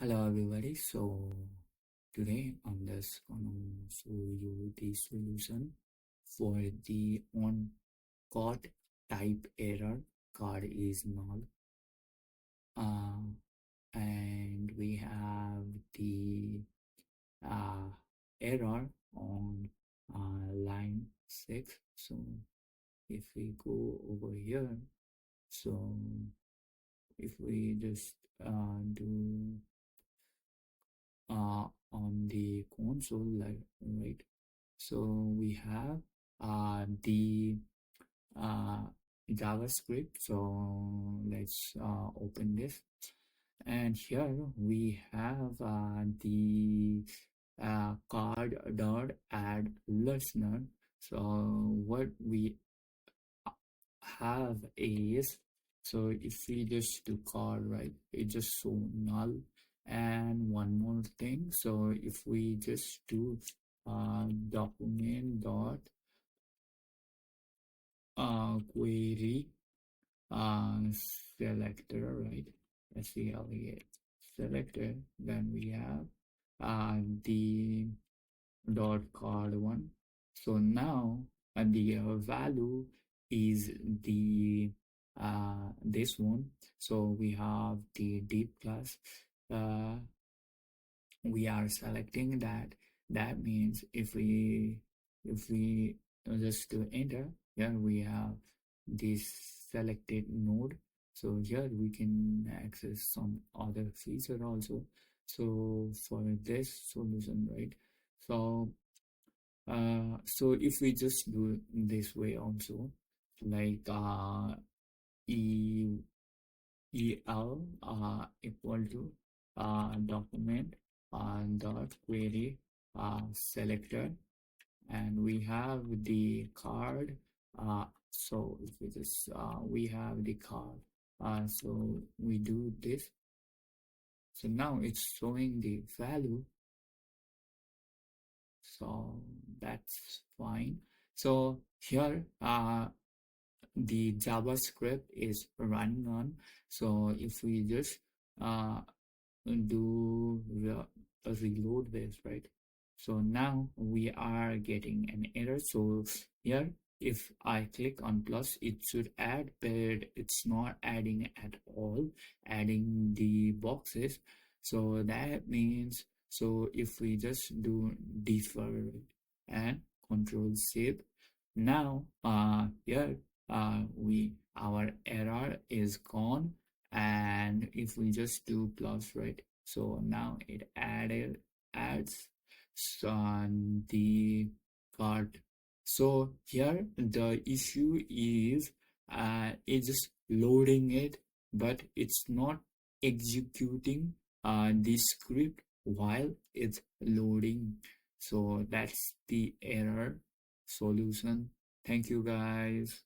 Hello everybody, so today I'm just gonna show you the solution for the uncaught type error. Card is null, uh, and we have the uh, error on line 6. So if we go over here, so if we just do on the console, like, right, so we have the uh, JavaScript. So let's open this, and here we have the card dot add listener. So what we have is, so if we just do card, right, it just so null. And one more thing, so if we just do document dot query selector, right, let's see how we get selector, then we have the dot card one. So now the value is the this one. So we have the deep class, uh, we are selecting that. That means if we just do enter, here we have this selected node. So here we can access some other feature also. So for this solution, right, so so if we just do this way also, like e el equal to document dot query selector, and we have the card. So if we just we have the card, so we do this. So now it's showing the value, so that's fine. So here the JavaScript is running on. So if we just uh, do reload this, right, so now we are getting an error. So here if I click on plus, it should add, but it's not adding at all, adding the boxes. So that means, so if we just do defer and control save, now here we our error is gone. And if we just do plus, right, so now it adds the card. So here the issue is it's just loading it, but it's not executing the script while it's loading. So that's the error solution. Thank you guys.